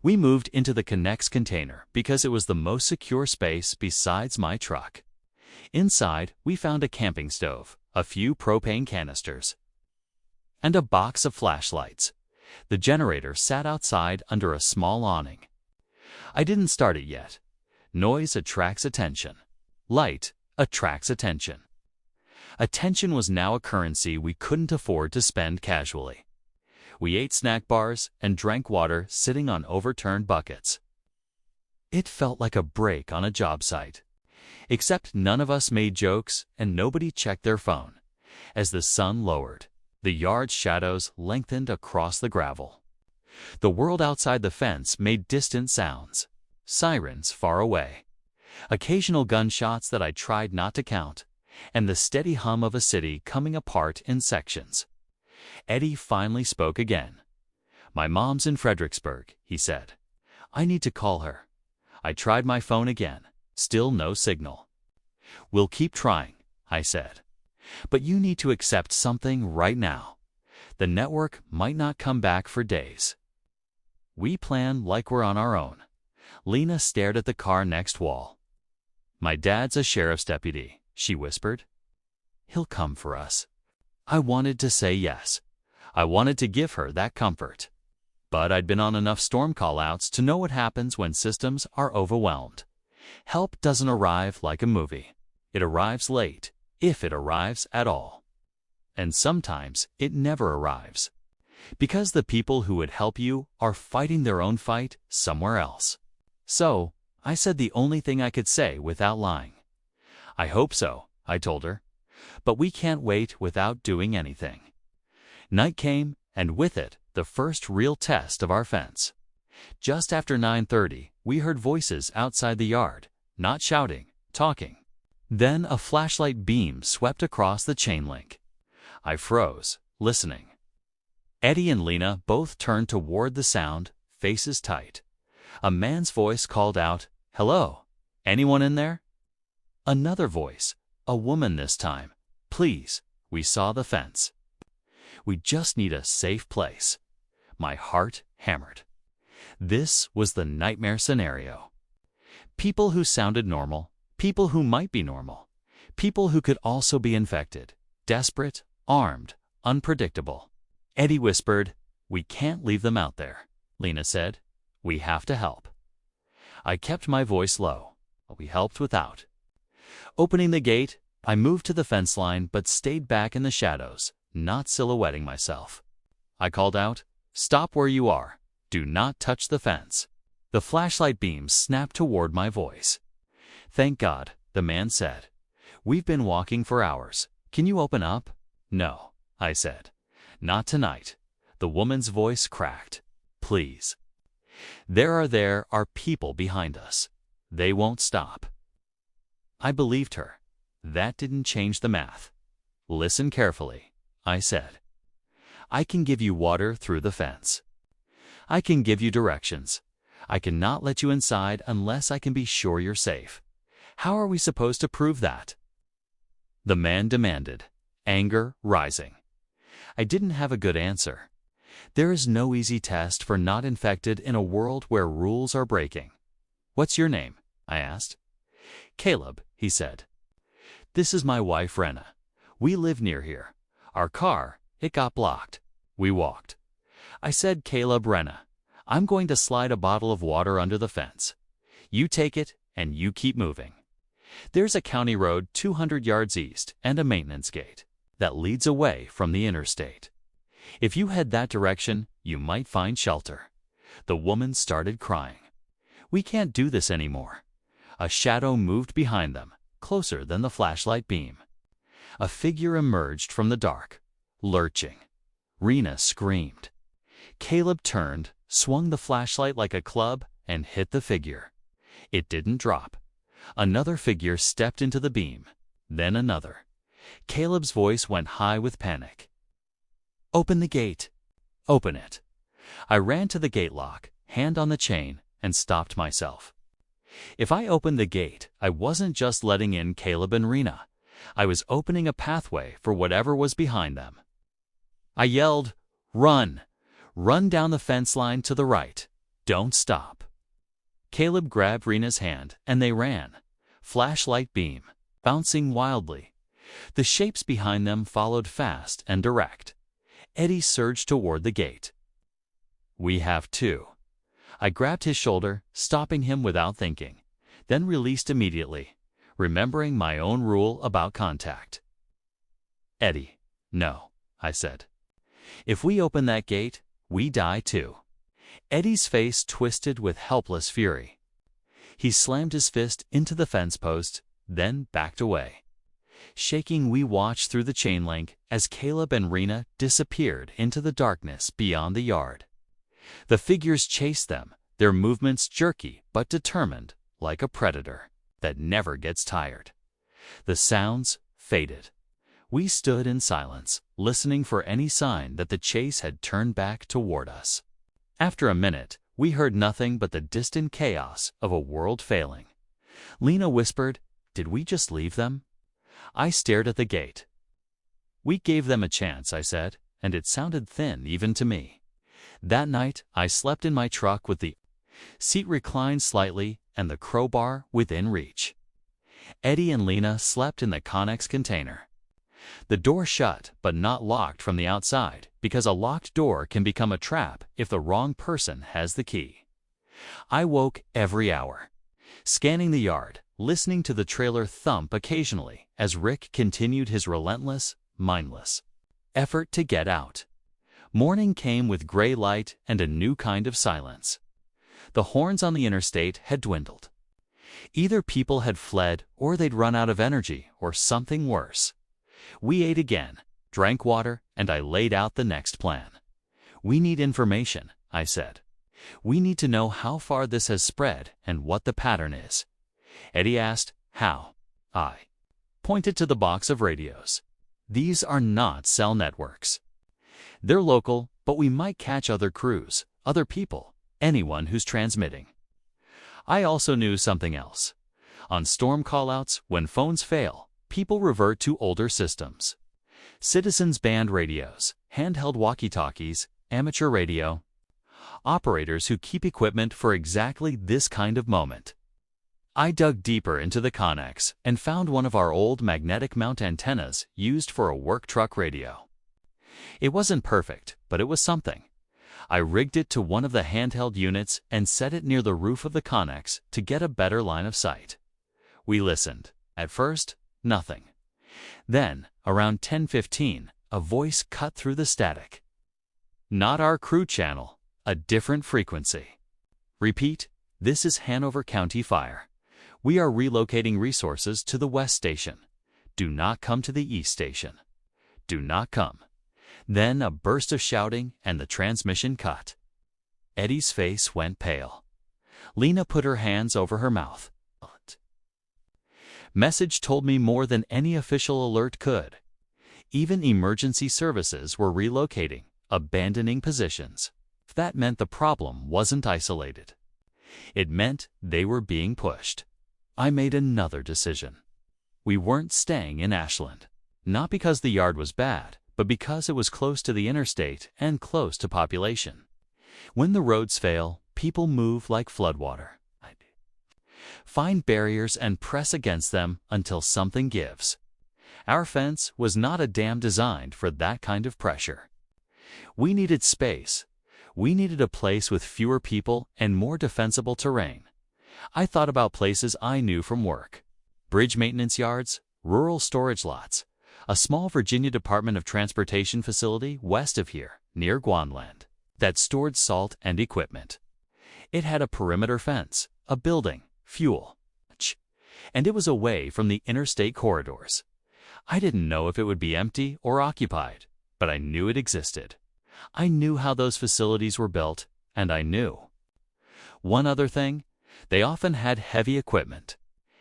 We moved into the Connex container because it was the most secure space besides my truck. Inside, we found a camping stove, a few propane canisters, and a box of flashlights. The generator sat outside under a small awning. I didn't start it yet. Noise attracts attention. Light attracts attention. Attention was now a currency we couldn't afford to spend casually. We ate snack bars and drank water sitting on overturned buckets. It felt like a break on a job site. Except none of us made jokes and nobody checked their phone. As the sun lowered, the yard's shadows lengthened across the gravel. The world outside the fence made distant sounds. Sirens far away. Occasional gunshots that I tried not to count. And the steady hum of a city coming apart in sections. Eddie finally spoke again. "My mom's in Fredericksburg," he said. "I need to call her." I tried my phone again. Still no signal. "We'll keep trying," I said. "But you need to accept something right now. The network might not come back for days." We plan like we're on our own. Lena stared at the car next wall. "My dad's a sheriff's deputy," she whispered. "He'll come for us." I wanted to say yes. I wanted to give her that comfort. But I'd been on enough storm call-outs to know what happens when systems are overwhelmed. Help doesn't arrive like a movie. It arrives late, if it arrives at all. And sometimes it never arrives. Because the people who would help you are fighting their own fight somewhere else. So, I said the only thing I could say without lying. "I hope so," I told her. "But we can't wait without doing anything." Night came, and with it, the first real test of our fence. Just after 9:30, we heard voices outside the yard, not shouting, talking. Then a flashlight beam swept across the chain link. I froze, listening. Eddie and Lena both turned toward the sound, faces tight. A man's voice called out, "Hello, anyone in there?" Another voice, a woman this time, "Please, we saw the fence. We just need a safe place." My heart hammered. This was the nightmare scenario. People who sounded normal, people who might be normal, people who could also be infected, desperate, armed, unpredictable. Eddie whispered, "We can't leave them out there." Lena said, "We have to help." I kept my voice low. We helped without. Opening the gate, I moved to the fence line but stayed back in the shadows, not silhouetting myself. I called out, "Stop where you are. Do not touch the fence." The flashlight beam snapped toward my voice. "Thank God," the man said. "We've been walking for hours. Can you open up?" "No," I said. "Not tonight." The woman's voice cracked. "Please." There are people behind us. They won't stop." I believed her. That didn't change the math. "Listen carefully," I said. "I can give you water through the fence. I can give you directions. I cannot let you inside unless I can be sure you're safe. How are we supposed to prove that?" The man demanded, anger rising. I didn't have a good answer. There is no easy test for not infected in a world where rules are breaking. "What's your name?" I asked. "Caleb," he said. "This is my wife, Rena. We live near here. Our car, it got blocked. We walked." I said, "Caleb, Rena, I'm going to slide a bottle of water under the fence. You take it and you keep moving. There's a county road 200 yards east and a maintenance gate that leads away from the interstate. If you head that direction, you might find shelter." The woman started crying. "We can't do this anymore." A shadow moved behind them, closer than the flashlight beam. A figure emerged from the dark, lurching. Rena screamed. Caleb turned, swung the flashlight like a club, and hit the figure. It didn't drop. Another figure stepped into the beam, then another. Caleb's voice went high with panic. "Open the gate. Open it." I ran to the gate lock, hand on the chain, and stopped myself. If I opened the gate, I wasn't just letting in Caleb and Rena. I was opening a pathway for whatever was behind them. I yelled, "Run! Run down the fence line to the right. Don't stop." Caleb grabbed Rena's hand, and they ran. Flashlight beam, bouncing wildly. The shapes behind them followed fast and direct. Eddie surged toward the gate. "We have to." I grabbed his shoulder, stopping him without thinking, then released immediately, remembering my own rule about contact. "Eddie, no," I said. "If we open that gate, we die too." Eddie's face twisted with helpless fury. He slammed his fist into the fence post, then backed away. Shaking, we watched through the chain link as Caleb and Rena disappeared into the darkness beyond the yard. The figures chased them, their movements jerky but determined, like a predator that never gets tired. The sounds faded. We stood in silence, listening for any sign that the chase had turned back toward us. After a minute, we heard nothing but the distant chaos of a world failing. Lena whispered, "Did we just leave them?" I stared at the gate. "We gave them a chance," I said, and it sounded thin even to me. That night, I slept in my truck with the seat reclined slightly and the crowbar within reach. Eddie and Lena slept in the Connex container. The door shut, but not locked from the outside, because a locked door can become a trap if the wrong person has the key. I woke every hour, scanning the yard, listening to the trailer thump occasionally as Rick continued his relentless, mindless effort to get out. Morning came with gray light and a new kind of silence. The horns on the interstate had dwindled. Either people had fled, or they'd run out of energy, or something worse. We ate again, drank water, and I laid out the next plan. "We need information," I said. "We need to know how far this has spread and what the pattern is." Eddie asked, "How?" I pointed to the box of radios. "These are not cell networks. They're local, but we might catch other crews, other people, anyone who's transmitting." I also knew something else. On storm callouts, when phones fail, people revert to older systems. Citizens band radios, handheld walkie-talkies, amateur radio. Operators who keep equipment for exactly this kind of moment. I dug deeper into the Connex and found one of our old magnetic mount antennas used for a work truck radio. It wasn't perfect, but it was something. I rigged it to one of the handheld units and set it near the roof of the Connex to get a better line of sight. We listened. At first, nothing. Then, around 10:15, a voice cut through the static. Not our crew channel, a different frequency. Repeat, this is Hanover County Fire. We are relocating resources to the West Station. Do not come to the East Station. Do not come. Then a burst of shouting and the transmission cut. Eddie's face went pale. Lena put her hands over her mouth. Message told me more than any official alert could. Even emergency services were relocating, abandoning positions. That meant the problem wasn't isolated. It meant they were being pushed. I made another decision. We weren't staying in Ashland. Not because the yard was bad, but because it was close to the interstate and close to population. When the roads fail, people move like floodwater. Find barriers and press against them until something gives. Our fence was not a dam designed for that kind of pressure. We needed space. We needed a place with fewer people and more defensible terrain. I thought about places I knew from work. Bridge maintenance yards, rural storage lots, a small Virginia Department of Transportation facility west of here, near Guanland, that stored salt and equipment. It had a perimeter fence, a building, fuel, and it was away from the interstate corridors. I didn't know if it would be empty or occupied, but I knew it existed. I knew how those facilities were built, and I knew. One other thing, they often had heavy equipment.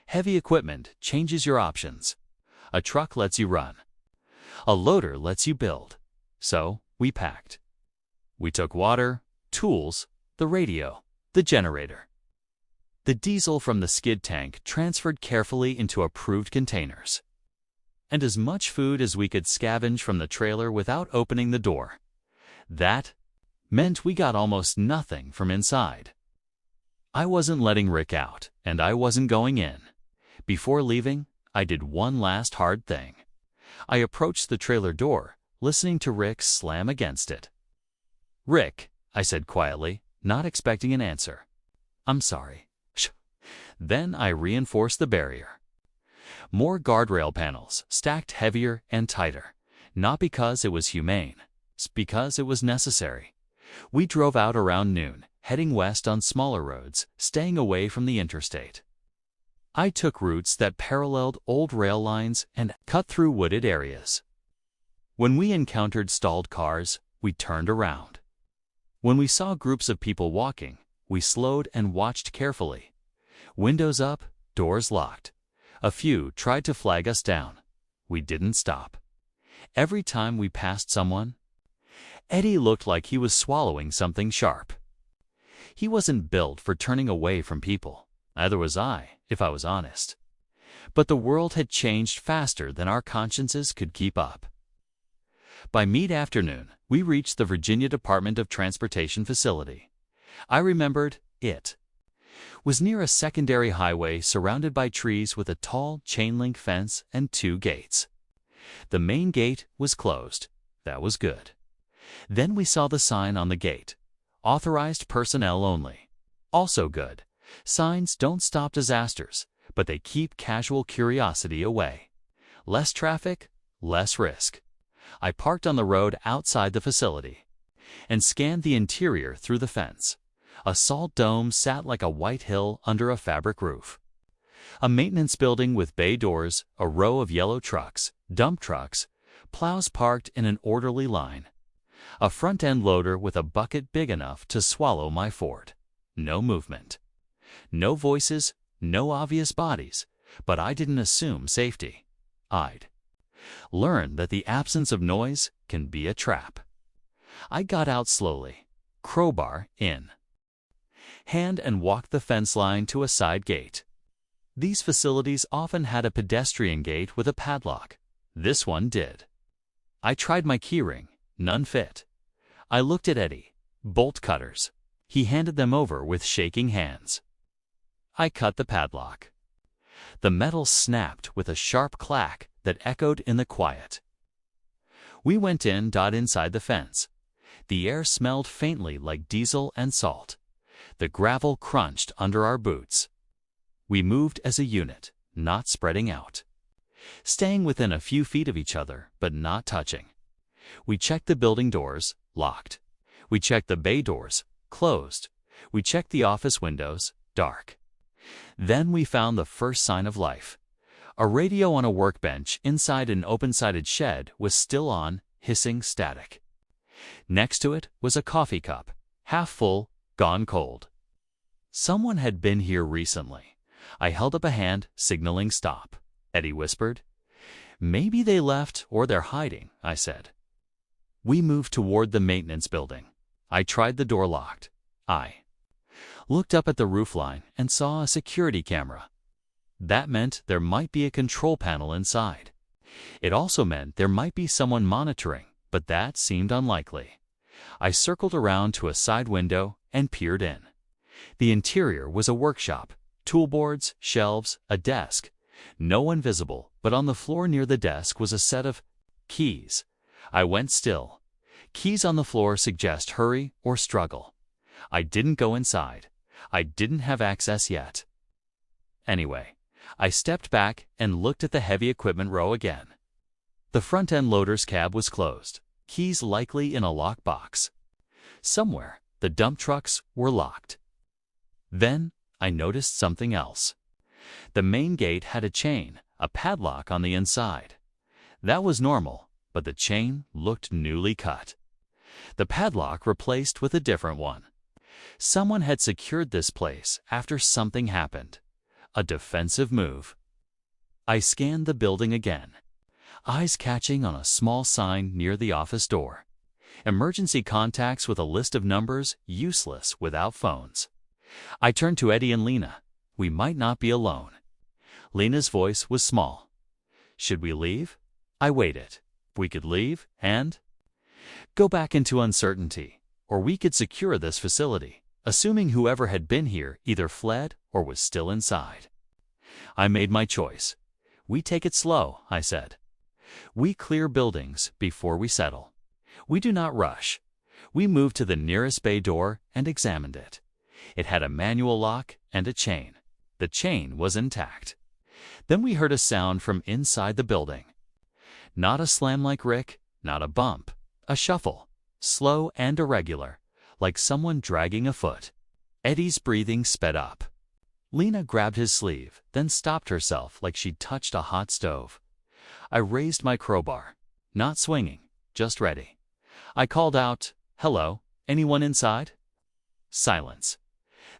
Heavy equipment changes your options. A truck lets you run. A loader lets you build. So we packed. We took water, tools, the radio, the generator. The diesel from the skid tank transferred carefully into approved containers. And as much food as we could scavenge from the trailer without opening the door. That meant we got almost nothing from inside. I wasn't letting Rick out, and I wasn't going in. Before leaving, I did one last hard thing. I approached the trailer door, listening to Rick slam against it. "Rick," I said quietly, not expecting an answer. "I'm sorry." Then I reinforced the barrier. More guardrail panels, stacked heavier and tighter. Not because it was humane, it's because it was necessary. We drove out around noon, heading west on smaller roads, staying away from the interstate. I took routes that paralleled old rail lines and cut through wooded areas. When we encountered stalled cars, we turned around. When we saw groups of people walking, we slowed and watched carefully. Windows up, doors locked. A few tried to flag us down. We didn't stop. Every time we passed someone, Eddie looked like he was swallowing something sharp. He wasn't built for turning away from people. Neither was I, if I was honest. But the world had changed faster than our consciences could keep up. By mid-afternoon, we reached the Virginia Department of Transportation facility. I remembered it was near a secondary highway surrounded by trees with a tall chain-link fence and 2 gates. The main gate was closed. That was good. Then we saw the sign on the gate. Authorized personnel only. Also good. Signs don't stop disasters, but they keep casual curiosity away. Less traffic, less risk. I parked on the road outside the facility and scanned the interior through the fence. A salt dome sat like a white hill under a fabric roof. A maintenance building with bay doors, a row of yellow trucks, dump trucks, plows parked in an orderly line. A front-end loader with a bucket big enough to swallow my Ford. No movement. No voices, no obvious bodies, but I didn't assume safety. I'd learned that the absence of noise can be a trap. I got out slowly, crowbar in hand, and walked the fence line to a side gate. These facilities often had a pedestrian gate with a padlock. This one did. I tried my keyring. None fit. I looked at Eddie. Bolt cutters. He handed them over with shaking hands. I cut the padlock. The metal snapped with a sharp clack that echoed in the quiet. We went inside the fence. The air smelled faintly like diesel and salt. The gravel crunched under our boots. We moved as a unit, not spreading out. Staying within a few feet of each other, but not touching. We checked the building doors, locked. We checked the bay doors, closed. We checked the office windows, dark. Then we found the first sign of life. A radio on a workbench inside an open-sided shed was still on, hissing static. Next to it was a coffee cup, half full, gone cold. Someone had been here recently. I held up a hand, signaling stop. Eddie whispered. Maybe they left or they're hiding, I said. We moved toward the maintenance building. I tried the door locked. I looked up at the roofline and saw a security camera. That meant there might be a control panel inside. It also meant there might be someone monitoring, but that seemed unlikely. I circled around to a side window and peered in. The interior was a workshop, toolboards, shelves, a desk. No one visible, but on the floor near the desk was a set of keys. I went still. Keys on the floor suggest hurry or struggle. I didn't go inside. I didn't have access yet. Anyway, I stepped back and looked at the heavy equipment row again. The front-end loader's cab was closed, keys likely in a lockbox. Somewhere, the dump trucks were locked. Then, I noticed something else. The main gate had a chain, a padlock on the inside. That was normal, but the chain looked newly cut. The padlock replaced with a different one. Someone had secured this place after something happened. A defensive move. I scanned the building again, eyes catching on a small sign near the office door. Emergency contacts with a list of numbers useless without phones. I turned to Eddie and Lena. We might not be alone. Lena's voice was small. Should we leave? I waited. We could leave and go back into uncertainty, or we could secure this facility, assuming whoever had been here either fled or was still inside. I made my choice. We take it slow, I said. We clear buildings before we settle. We do not rush. We moved to the nearest bay door and examined it. It had a manual lock and a chain. The chain was intact. Then we heard a sound from inside the building. Not a slam like Rick, not a bump. A shuffle, slow and irregular, like someone dragging a foot. Eddie's breathing sped up. Lena grabbed his sleeve, then stopped herself like she'd touched a hot stove. I raised my crowbar, not swinging, just ready. I called out, "Hello, anyone inside?" Silence.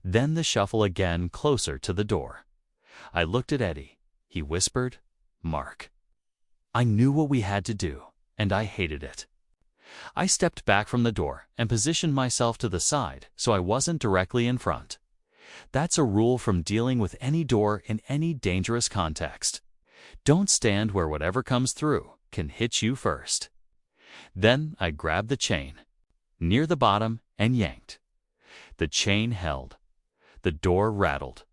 Then the shuffle again, closer to the door. I looked at Eddie. He whispered, "Mark." I knew what we had to do, and I hated it. I stepped back from the door and positioned myself to the side so I wasn't directly in front. That's a rule from dealing with any door in any dangerous context. Don't stand where whatever comes through can hit you first. Then I grabbed the chain, near the bottom, and yanked. The chain held. The door rattled.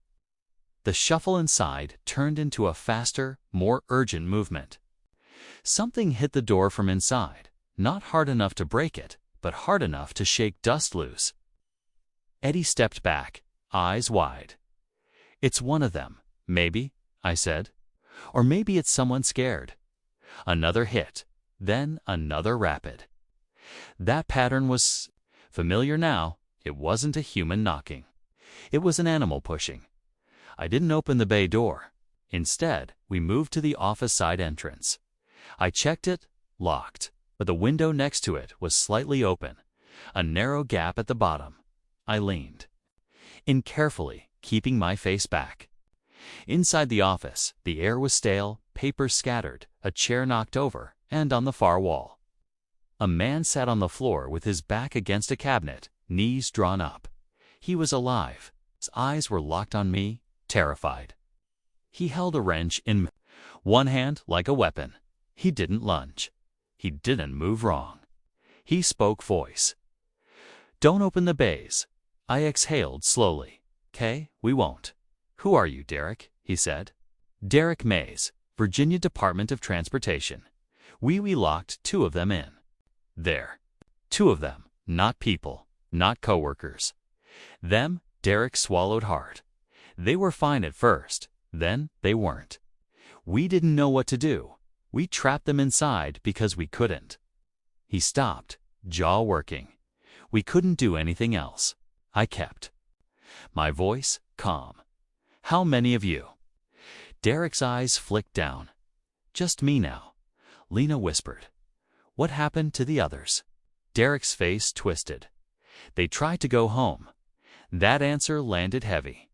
The shuffle inside turned into a faster, more urgent movement. Something hit the door from inside, not hard enough to break it, but hard enough to shake dust loose. Eddie stepped back, eyes wide. "It's one of them, maybe," I said. "Or maybe it's someone scared." Another hit, then another rapid. That pattern was familiar now. It wasn't a human knocking. It was an animal pushing. I didn't open the bay door. Instead, we moved to the office side entrance. I checked it, locked, but the window next to it was slightly open, a narrow gap at the bottom. I leaned in carefully, keeping my face back. Inside the office, the air was stale, papers scattered, a chair knocked over, and on the far wall. A man sat on the floor with his back against a cabinet, knees drawn up. He was alive. His eyes were locked on me, terrified. He held a wrench in one hand like a weapon. He didn't lunge. He didn't move wrong. He spoke voice. "Don't open the bays." I exhaled slowly. "'Kay, we won't." "Who are you, Derek?" he said. "Derek Mays, Virginia Department of Transportation. We locked 2 of them in. There. 2 of them, not people, not coworkers. Them, Derek swallowed hard. They were fine at first, then they weren't. We didn't know what to do. We trapped them inside because we couldn't. He stopped, jaw working. We couldn't do anything else. I kept my voice calm. How many of you? Derek's eyes flicked down. Just me now. Lena whispered. What happened to the others? Derek's face twisted. They tried to go home. That answer landed heavy.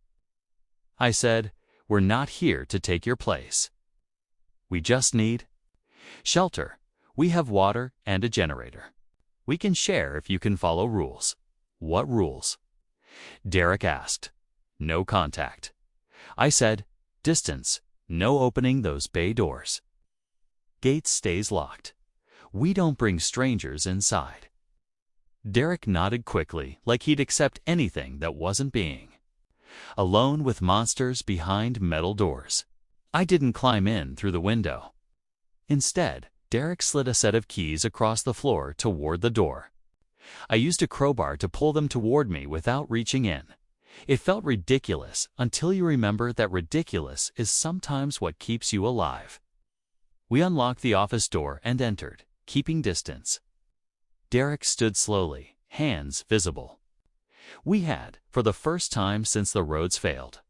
I said, we're not here to take your place. We just need shelter. We have water and a generator. We can share if you can follow rules. What rules? Derek asked. No contact. I said, distance. No opening those bay doors. Gate stays locked. We don't bring strangers inside. Derek nodded quickly, like he'd accept anything that wasn't being alone with monsters behind metal doors. I didn't climb in through the window. Instead, Derek slid a set of keys across the floor toward the door. I used a crowbar to pull them toward me without reaching in. It felt ridiculous until you remember that ridiculous is sometimes what keeps you alive. We unlocked the office door and entered, keeping distance. Derek stood slowly, hands visible. We had, for the first time since the roads failed,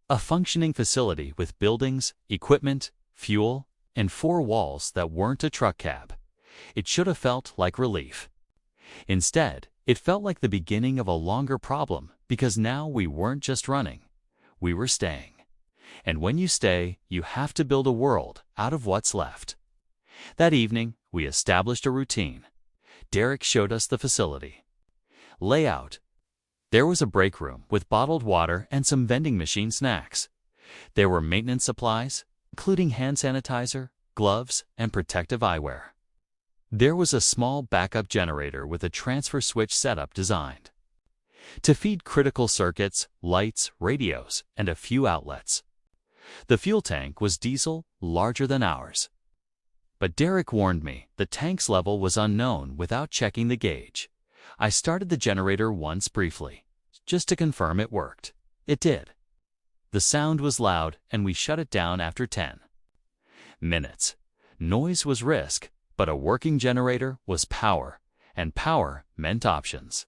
a functioning facility with buildings, equipment, fuel, and 4 walls that weren't a truck cab. It should have felt like relief. Instead, it felt like the beginning of a longer problem because now we weren't just running, we were staying. And when you stay, you have to build a world out of what's left. That evening, we established a routine. Derek showed us the facility. Layout. There was a break room with bottled water and some vending machine snacks. There were maintenance supplies, including hand sanitizer, gloves, and protective eyewear. There was a small backup generator with a transfer switch setup designed to feed critical circuits, lights, radios, and a few outlets. The fuel tank was diesel, larger than ours. But Derek warned me the tank's level was unknown without checking the gauge. I started the generator once briefly, just to confirm it worked. It did. The sound was loud, and we shut it down after 10 minutes. Noise was risk, but a working generator was power, and power meant options.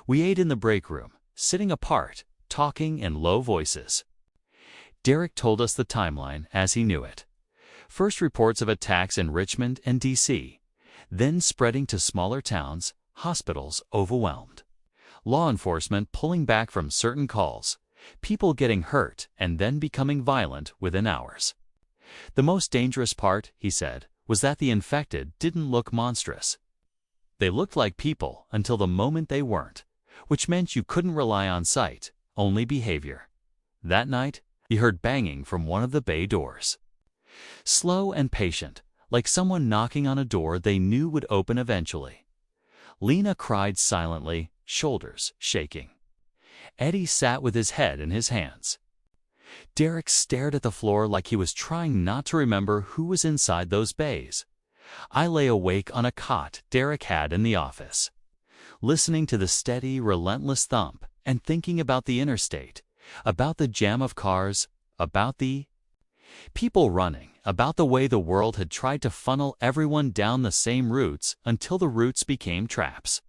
We ate in the break room, sitting apart, talking in low voices. Derek told us the timeline as he knew it. First reports of attacks in Richmond and D.C., then spreading to smaller towns, hospitals overwhelmed, law enforcement pulling back from certain calls, people getting hurt and then becoming violent within hours. The most dangerous part, he said, was that the infected didn't look monstrous. They looked like people until the moment they weren't, which meant you couldn't rely on sight, only behavior. That night, he heard banging from one of the bay doors. Slow and patient, like someone knocking on a door they knew would open eventually. Lena cried silently, shoulders shaking. Eddie sat with his head in his hands. Derek stared at the floor like he was trying not to remember who was inside those bays. I lay awake on a cot Derek had in the office, listening to the steady, relentless thump and thinking about the interstate, about the jam of cars, about the people running, about the way the world had tried to funnel everyone down the same routes until the routes became traps.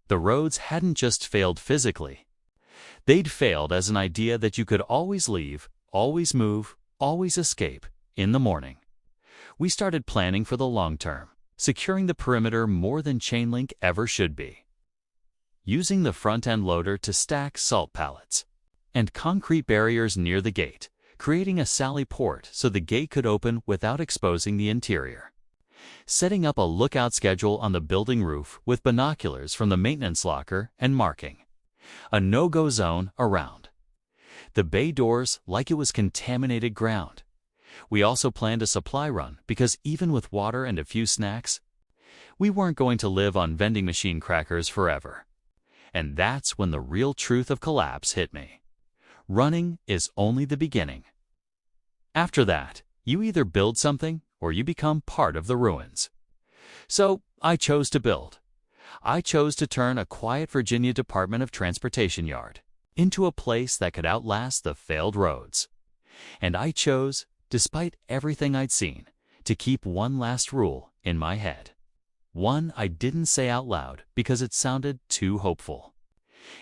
The roads hadn't just failed physically. They'd failed as an idea that you could always leave, always move, always escape, in the morning. We started planning for the long term, securing the perimeter more than chain link ever should be. Using the front-end loader to stack salt pallets and concrete barriers near the gate, creating a sally port so the gate could open without exposing the interior. Setting up a lookout schedule on the building roof with binoculars from the maintenance locker and marking a no-go zone around the bay doors like it was contaminated ground. We also planned a supply run because even with water and a few snacks, we weren't going to live on vending machine crackers forever. And that's when the real truth of collapse hit me. Running is only the beginning. After that, you either build something or you become part of the ruins. So I chose to build. I chose to turn a quiet Virginia Department of Transportation yard into a place that could outlast the failed roads. And I chose, despite everything I'd seen, to keep one last rule in my head. One I didn't say out loud because it sounded too hopeful.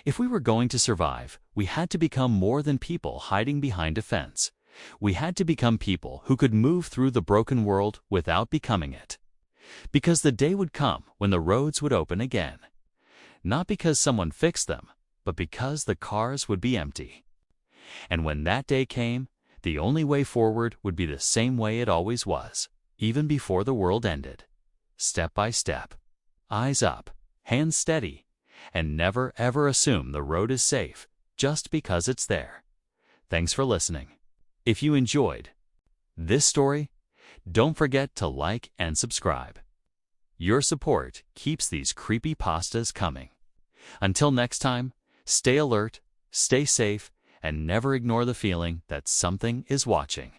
If we were going to survive, we had to become more than people hiding behind a fence. We had to become people who could move through the broken world without becoming it. Because the day would come when the roads would open again. Not because someone fixed them, but because the cars would be empty. And when that day came, the only way forward would be the same way it always was, even before the world ended. Step by step. Eyes up, hands steady, and never ever assume the road is safe just because it's there. Thanks for listening. If you enjoyed this story, don't forget to like and subscribe. Your support keeps these creepypastas coming. Until next time, stay alert, stay safe, and never ignore the feeling that something is watching.